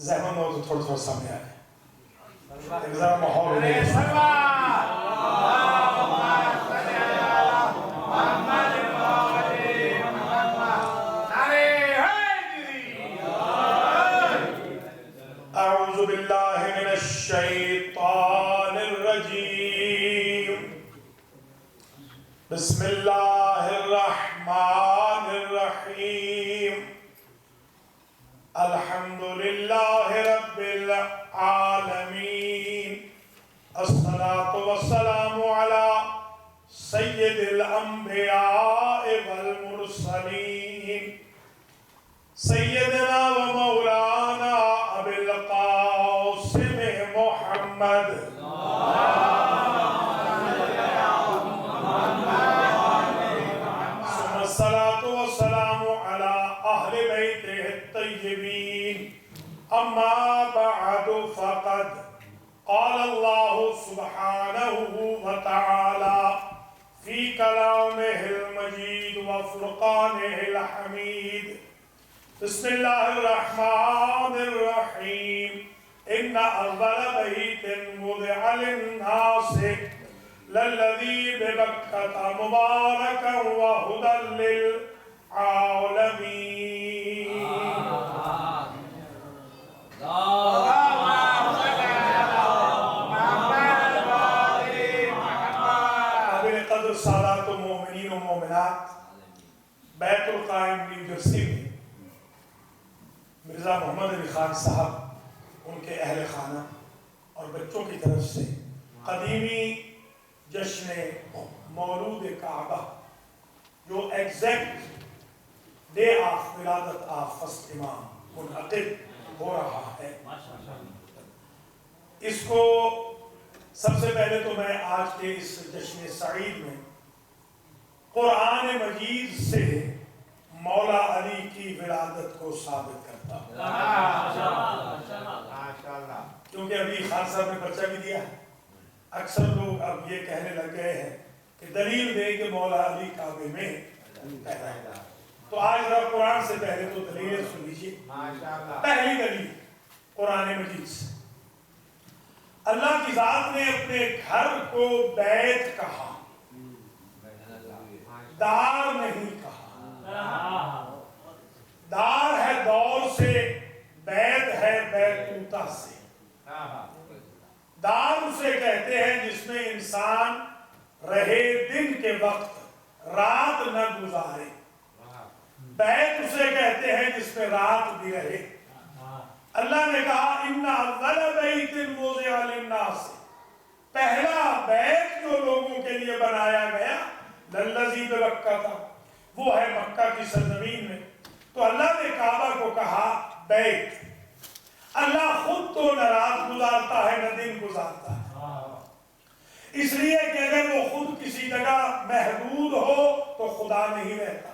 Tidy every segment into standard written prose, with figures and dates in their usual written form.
زحمت ہو تو تھوڑا تھوڑا سامنے آ جائے، ذرا ماحول میں اعوذ باللہ من الشیطان الرجیم، بسم اللہ الرحمن الرحیم، الحمد للہ رب العالمین، الصلاة والسلام علی سید الانبیاء والمرسلین، سیدنا و مولانا ابی القاسم محمد ثم الصلاة والسلام على اہل بیتہ الطیبین، اما بعد فقد قال اللہ سبحانہ وتعالی فی کلامہ المجید وفرقانہ الحمید، بسم اللہ الرحمن الرحیم، ان اول بیت وضع للناس للذی ببکۃ مبارکا وہدی للعالمین۔ قابل قدر سادات و مومنین و مومنات، بیت القائم نیو جرسی میں مرزا محمد علی خان صاحب، ان کے اہل خانہ اور بچوں کی طرف سے قدیمی جشن مولود کعبہ، جو ایگزیکٹ ڈے آف ولادت آف فرسٹ امام منعقد ہو رہا ہے، اس کو سب سے پہلے تو میں آج کے اس جشن سعید میں قرآن مجید سے مولا علی کی ولادت کو ثابت کرتا ہوں، کیونکہ ابھی خان صاحب نے پرچہ بھی دیا ہے، اکثر لوگ اب یہ کہنے لگ گئے ہیں کہ دلیل دے کہ مولا علی کعبے میں پیدا ہے، تو آج ذرا قرآن سے پہلے تو دلیلیں سن لیجیے۔ پہلی دلیل قرآن مجید سے، اللہ کی ذات نے اپنے گھر کو بیت کہا، دار نہیں کہا۔ دار ہے دور سے، بیت ہے بیتوتہ سے۔ دار اسے کہتے ہیں جس میں انسان رہے دن کے وقت، رات نہ گزارے۔ بیت اسے کہتے ہیں جس میں رات بھی رہے۔ اللہ نے کہا ان اول بیت وضع للناس، پہلا بیت جو لوگوں کے لیے بنایا گیا للذی ببکہ تھا، وہ ہے مکہ کی سرزمین میں۔ تو اللہ نے کعبہ کو کہا بیت۔ اللہ خود تو نہ رات گزارتا ہے نہ دن گزارتا ہے، اس لیے کہ اگر وہ خود کسی جگہ محدود ہو تو خدا نہیں رہتا۔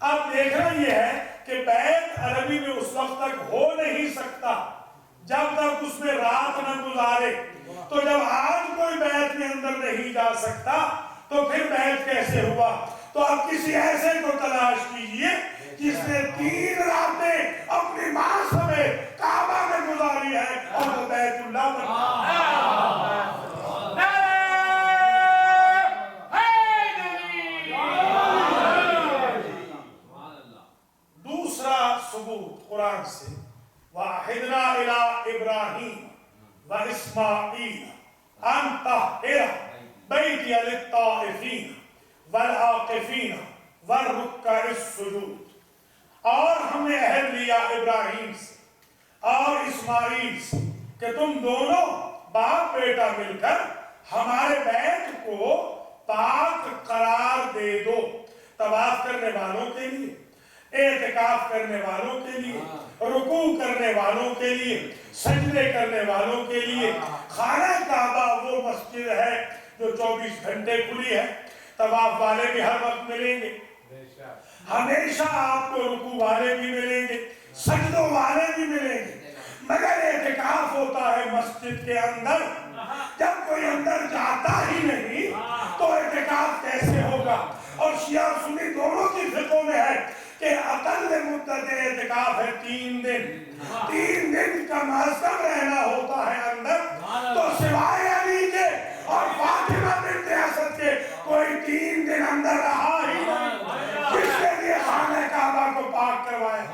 اب دیکھنا یہ ہے کہ بیت عربی میں اس وقت تک ہو نہیں سکتا جب تک اس میں رات نہ گزارے، تو جب آج کوئی بیت میں اندر نہیں جا سکتا تو پھر بیت کیسے ہوا؟ تو اب کسی ایسے کو تلاش کیجئے جس نے 3 راتیں اپنی ماں سمیت کعبہ میں گزاری ہے اور وہ بیت اللہ بنا۔ دوسرا ثبوت قرآن سے، وَأَعِدْنَا إِلَىٰ إِبْرَاهِيمَ وَإِسْمَاعِيلَ أَن طَهِّرَ بَيْتِيَ لِلطَّائِفِينَ وَالْعَاكِفِينَ وَالرُّكَّعِ السُّجُودِ، اور ہم نے عہد لیا ابراہیم سے اور اسماعیل سے کہ تم دونوں باپ بیٹا مل کر ہمارے بیت کو پاک قرار دے دو، طواف کرنے والوں کے لیے، اعتکاف کرنے والوں کے لیے، رکوع کرنے والوں کے لیے، سجدے کرنے والوں کے لیے۔ خانہ کعبہ وہ مسجد ہے جو 24 گھنٹے کھلی ہے، طواف والے بھی ہر وقت ملیں گے، ہمیشہ آپ کو رکوع والے بھی ملیں گے، سجدوں والے بھی ملیں گے، مگر اعتکاف ہوتا ہے مسجد کے اندر۔ جب کوئی اندر جاتا ہی نہیں تو اعتکاف کیسے ہوگا؟ اور شیعہ سنی دونوں کی فقہوں میں ہے کہ اقل مدت اعتکاف ہے 3 دن، 3 دن کا مذہب رہنا ہوتا ہے اندر، تو سوائے علی کے اور فاطمہ بنت اسد کے کوئی 3 دن اندر رہا ہی نہیں جس کے لیے خانہ کعبہ کو پاک کروایا۔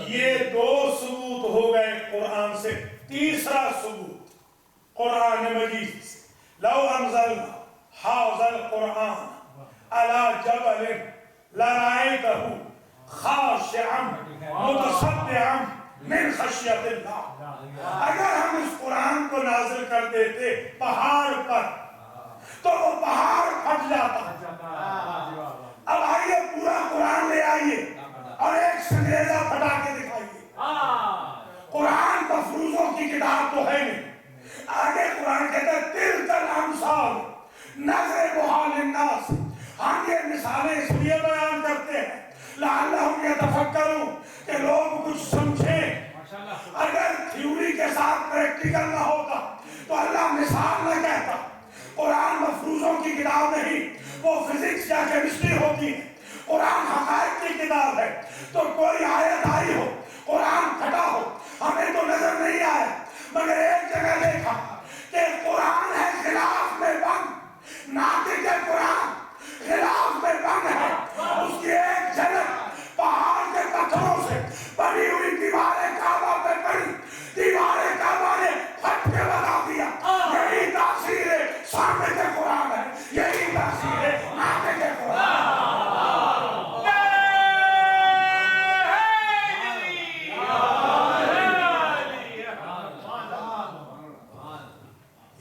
یہ 2 ثبوت ہو گئے قرآن سے۔ تیسرا ثبوت قرآن مجید سے، لو انزلنا هذا القرآن على جبل لرأيته خاشعا متصدعا من خشیت اللہ۔ اگر ہم اس قرآن کو نازل کر دیتے پہاڑ پر تو وہ پہاڑ پھٹ جاتا۔ اب آئیے پورا قرآن لے آئیے اور ایک سنگریزہ پھٹا کے دکھائیے۔ قرآن مفروضوں کی کتاب تو ہے نہیں۔ آگے قرآن کہتا ہے تلک الامثال نضربها للناس، ہم یہ مثالیں اس لیے بیان کرتے ہیں لعلہم یتفکرون کہ لوگ کچھ سمجھیں۔ اگر تھیوری کے ساتھ پریکٹیکل نہ ہوتا تو اللہ مثال نہ کہتا۔ قرآن مفروضوں کی کتاب نہیں، وہ فزکس یا کیمسٹری ہوتی ہے۔ قرآن حقائق کی کتاب ہے۔ تو کوئی آیت آئی ہو، قرآن پھٹا ہو، ہمیں تو نظر نہیں آیا، مگر ایک جگہ دیکھا کہ قرآن ہے غلاف میں بند، ناطق قرآن غلاف میں بند ہے۔ اس کی ایک جھلک پہاڑ کے پتھروں سے بنی ہوئی دیواریں کعبہ پہ پڑی، دیواریں کعبہ نے پھٹ کے بتا دیا یہی تاثیر سامنے قرآن ہے، یہی تاثیر ہے ناطق قرآن۔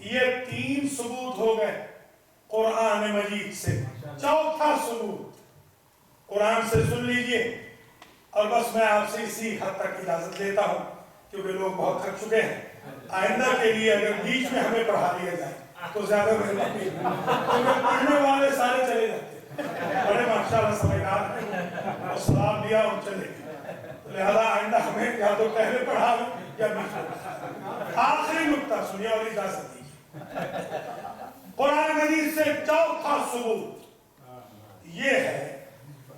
یہ 3 ثبوت ہو گئے قرآن مجید سے۔ چوتھا ثبوت قرآن سے سن لیجئے، اور بس میں آپ سے اسی حد تک اجازت لیتا ہوں کیونکہ لوگ بہت تھک چکے ہیں۔ آئندہ کے لیے اگر بیچ میں ہمیں پڑھا لیا جائے تو زیادہ مہربانی، کیونکہ پڑھنے والے سارے چلے جاتے ہیں، بڑے ماشاءاللہ سمجھدار ہیں اور سلام دیا اور چلے گئے، لہذا آئندہ ہمیں یا تو پہلے پڑھا لو یا بیچ میں پڑھا لو۔ آخری نکتہ سنیے اور اجازت دیجیے۔ قرآن مجید سے چوتھا ثبوت یہ ہے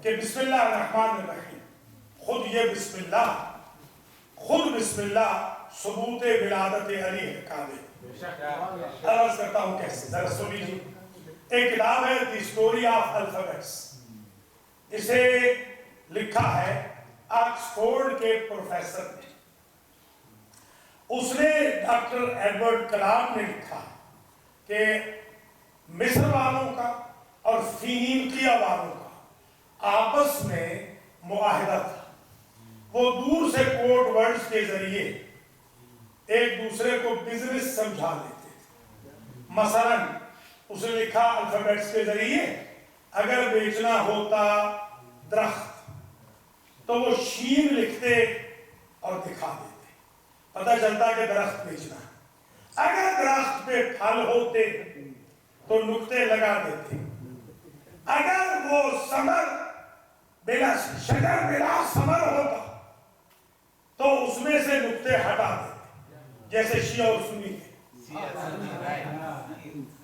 کہ بسم اللہ الرحمن الرحیم، خود یہ بسم اللہ، خود بسم اللہ ثبوت ولادت علی ہے کامل۔ عرض کرتا ہوں کیسے، ذرا سن لیجیے۔ ایک کتاب ہے دی اسٹوری آف الفابیٹس، اسے لکھا ہے آکسفورڈ کے پروفیسر نے۔ اس نے ڈاکٹر ایڈورڈ کلام نے لکھا کہ مصر والوں کا اور فینیقیہ والوں کا آپس میں معاہدہ تھا، وہ دور سے کوڈ ورڈز کے ذریعے ایک دوسرے کو بزنس سمجھا دیتے تھے۔ مثلا اس نے لکھا الفابیٹس کے ذریعے اگر بیچنا ہوتا درخت تو وہ شین لکھتے اور دکھا دیتے، پتہ چلتا کہ درخت بیچنا ہے۔ اگر درخت پہ پھل ہوتے تو نقطے لگا دیتے، اگر وہ ثمر بلا شجر بلا ثمر ہوتا تو اس میں سے نقطے ہٹا دیتے، جیسے شیعہ اور سنی کے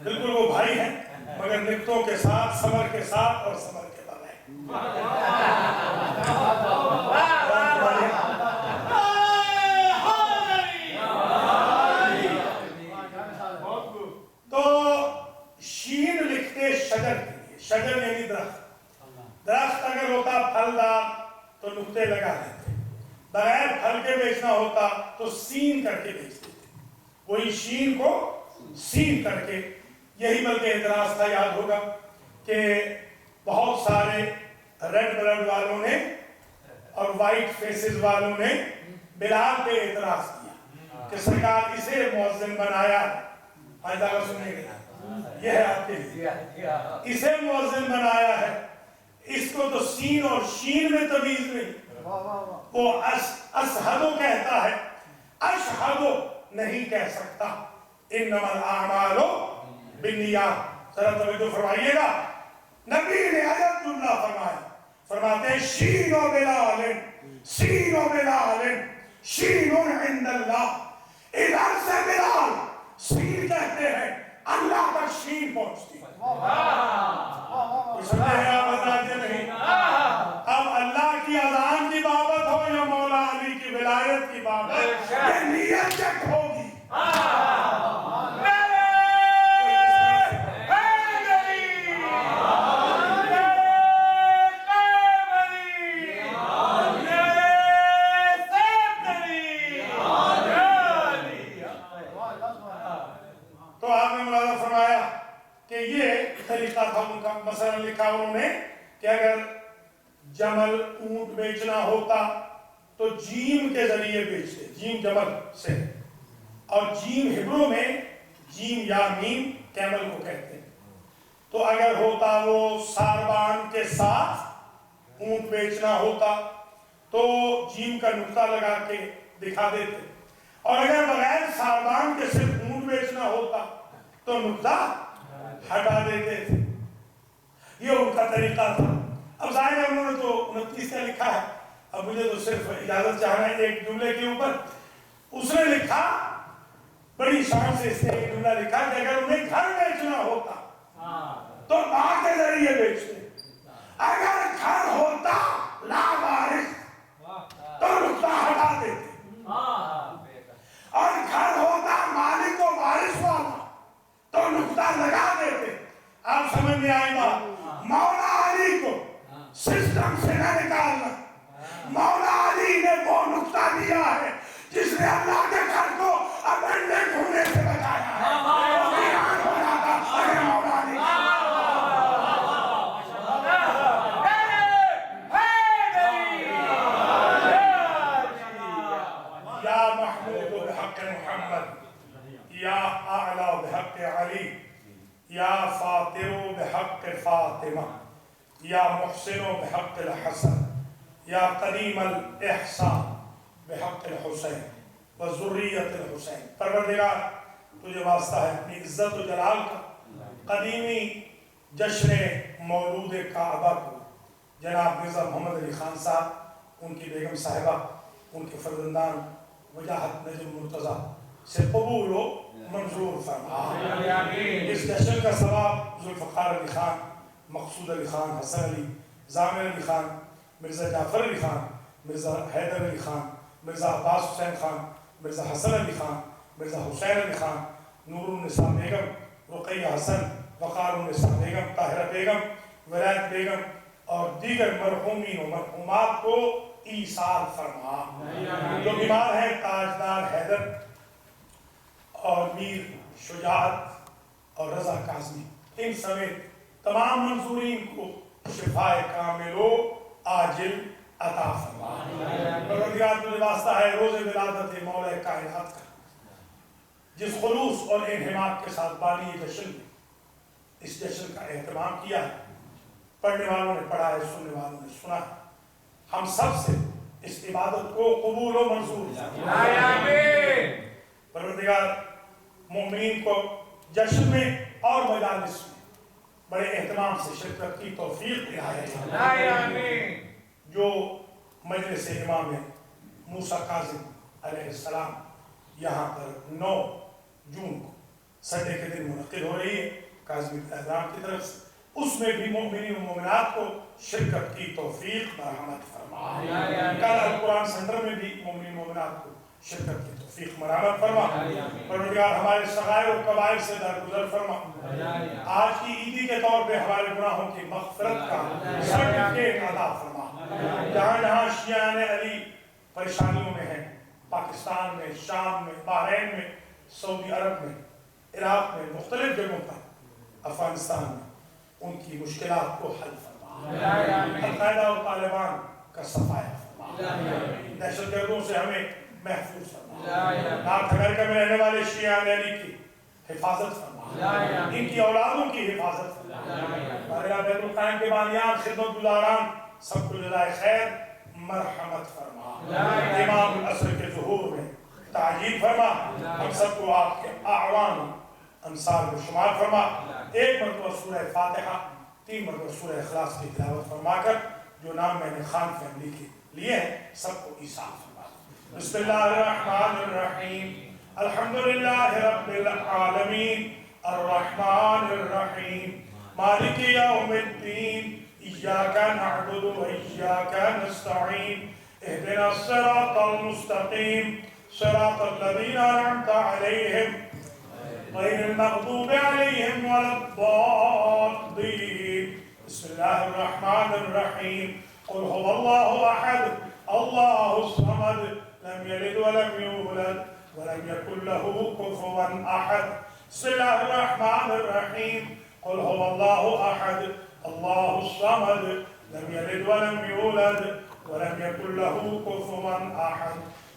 بالکل وہ بھائی ہیں مگر نقطوں کے ساتھ، ثمر کے ساتھ اور ثمر کے بغیر۔ تو شین لکھتے شجر کے لیے، شجر یعنی درخت، درخت اگر ہوتا پھلدار تو نقطے لگا دیتے، بغیر پھل کے بیچنا ہوتا تو سین کر کے بیچ دیتے، وہی شین کو سین کر کے۔ یہی بلکہ اعتراض تھا، یاد ہوگا کہ بہت سارے ریڈ بلڈ والوں نے اور وائٹ فیسز والوں نے بلال پہ اعتراض کیا کہ سرکار اسے مؤذن بنایا، فائدہ کا سننے گا، یہ ہے آپ کے لیے، اسے مؤذن بنایا ہے، اس کو تو سین اور شین میں تمیز نہیں، وہ اشہدو کہتا ہے، اشہدو نہیں کہہ سکتا، انما الاعمال بالنیات۔ ذرا توجہ فرمائیے گا، نبی نے عجب جملہ فرمایا، فرماتے ہیں شین و بلال، سین و بلال، شین عند اللہ، ادھر سے بلال سین اللہ تک شین پہنچتی ہے. سمجھے ہیں آپ حضرات یا نہیں؟ اب اللہ کی اذان کی بابت ہو یا مولا علی کی ولایت کی بابت، یہ نیت چیک ہوگی. تو آپ نے ملاحظہ فرمایا کہ یہ طریقہ تھا ان کا. مثلا لکھا انہوں نے کہ اگر جمل اونٹ بیچنا ہوتا تو جیم کے ذریعے بیچتے، جیم جمل سے، اور جیم ہبرو میں جیم یا میم کیمل کو کہتے ہیں. تو اگر ہوتا وہ ساربان کے ساتھ اونٹ بیچنا ہوتا تو جیم کا نقطہ لگا کے دکھا دیتے، اور اگر بغیر ساربان کے صرف اونٹ بیچنا ہوتا تو نقطہ ہٹا دیتے تھے. یہ ان کا طریقہ تھا. اب ظاہر ہے انہوں نے تو 29 کا لکھا ہے. اب مجھے تو صرف اجازت چاہنا ہے ایک جملے کے اوپر. اس نے لکھا، بڑی شان سے اس نے ایک جملہ لکھا کہ اگر انہیں گھر بیچنا ہوتا تو باغ کے ذریعے بیچتے، اگر گھر ہوتا لا وارث تو نقطہ ہٹا دیتے، اور گھر ہوتا مالک و وارث والا تو نقطہ لگا دیتے. آپ سمجھ میں آئے گا. مولا علی کو سسٹم سے نہ نکالنا. مولا علی نے وہ نقطہ دیا ہے جس نے اللہ کے گھر کو ابنڈنٹ ہونے سے بچایا ہے. ایران ہو جاتا اگر مولا علی یا محمود بحق محمد، یا اعلی بحق علی، یا فاطر بحق فاطمہ، یا محسن بحق الحسن، یا قدیم الاحسان بحق الحسین و ذریت الحسین. پروردگار تجھے واسطہ ہے اپنی عزت و جلال کا قدیمی جشن مولود کعبہ کو جناب مرزا محمد علی خان صاحب، ان کی بیگم صاحبہ، ان کے فرزندان وجاہت نجم مرتضیٰ سے قبول و منظور فرما. اس جشن کا ثواب ذوالفقار علی خان، مقصود علی خان، حسن علی، ضامن علی خان، مرزا جعفر علی خان، مرزا حیدر علی خان، مرزا عباس حسین خان، مرزا حسن علی خان، مرزا حسین علی خان، نور النساء بیگم، رقیہ حسن، وقار النساء بیگم، طاہرہ بیگم، ولایت بیگم اور دیگر مرحومین و مرحومات کو ایثار فرما. جو بیمار ہیں تاجدار حیدر اور میر شجاعت اور رضا کاظمی، ان سمیت تمام منظورین کو شفائے کامل و عاجل عطا فرما. پروردگار تجھے واسطہ ہے روز ولادت مولا کائنات کا جس خلوص اور انہماک کے ساتھ بانی جشن میں اس جشن کا اہتمام کیا ہے. پڑھنے والوں نے پڑھا ہے، سننے والوں نے سنا ہے. ہم سب سے اس عبادت کو قبول و منظور آمین. پروردگار مومنین کو جشن میں اور مجالس میں بڑے اہتمام سے شرکت کی توفیق دلائے. جو مجلس امام موسیٰ کاظم علیہ السلام یہاں پر 9 جون کو سنڈے کے دن منعقد ہو رہی ہے کاظمی اعظام کی طرف سے، اس میں بھی مومنین و مومنات کو شرکت کی توفیق مرحمت فرما. کل قرآن سینٹر میں بھی مومنین و مومنات کو شرکت کی توفیق مرحمت فرما. پروردگار ہمارے صغائر و کبائر سے درگزر فرما. آج کی عیدی کے طور پہ ہمارے گناہوں کی مغفرت کا سرٹیفکیٹ عطا فرما. جہاں جہاں شیعان علی پریشانیوں میں ہیں، پاکستان میں، شام میں، بحرین میں، سعودی عرب میں، عراق میں، مختلف جگہوں پر، افغانستان میں، ان کی مشکلات کو حل فرما. القاعدہ اور طالبان کا صفایا فرما. دہشت گردوں سے ہمیں محفوظ فرما. نارتھ امریکہ میں رہنے والے شیعان علی کی حفاظت فرما. ان کی اولادوں کی حفاظت فرما. بیت القائم کے بانیان، خدمت گزاران، سب کو جزائے خیر مرحمت فرما. امام العصر کے ظہور میں تعجیل فرما. ہم سب کو آپ کے اعوان انصار کو شمار فرما. ایک مرتبہ سورہ فاتحہ، 3 مرتبہ سورہ اخلاص کی تلاوت فرما کر جو نام میں نے خان فیملی کے لیے ہیں سب کو عیسیٰ فرما. بسم اللہ الرحمن الرحیم. الحمدللہ رب العالمین الرحمن الرحيم مالك يوم الدين إياك نعبد وإياك نستعين اهدنا الصراط المستقيم صراط الذين أنعمت عليهم غير المغضوب عليهم ولا الضالين بسم الله الرحمن الرحيم قل هو الله أحد الله الصمد لم يلد ولم يولد ولم يكن له كفوا أحد بسم الله الرحمن الرحيم قل هو الله أحد الله الصمد لم يلد ولم يولد ولم يكن له كفوا أحد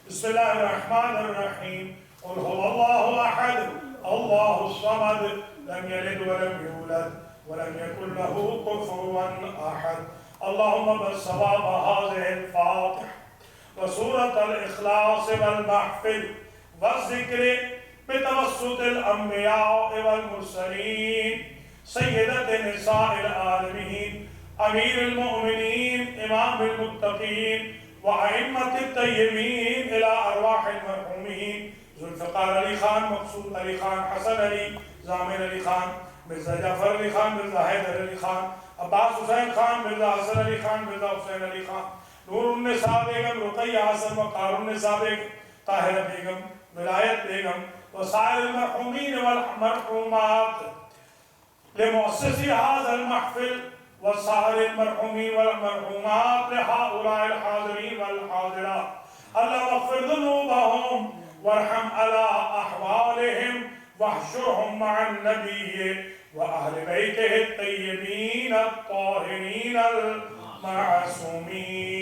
بسم الله الرحمن الرحيم قل هو الله أحد الله الصمد لم يلد ولم يولد ولم يكن له كفوا أحد اللهم بالصواب هذه الفاتحة وسورة الإخلاص والمحفل والذكر بتوسط الأنبياء والمرسلين سيدة نساء العالمين أمير المؤمنين إمام المتقين وأئمة الطيبين إلى أرواح المرحومين ذوالفقار علي خان مقصود علي خان حسن علي زامن علي خان مرزا جعفر علي خان مرزا حیدر علي خان عباس حسین خان مرزا حسن علی خان مرزا حسین علی خان نور النساء بیگم رقیہ حسن وقار النساء بیگم طاہرہ بیگم ولایت بیگم وسائر المرحومین والمرحومات لمؤسس هذا المحفل وسائر المرحومين والمرحومات لهؤلاء الحاضرين والحاضرات اللهم اغفر ذنوبهم وارحم على أحوالهم واحشرهم مع النبي وأهل بيته الطيبين الطاهرين المعصومين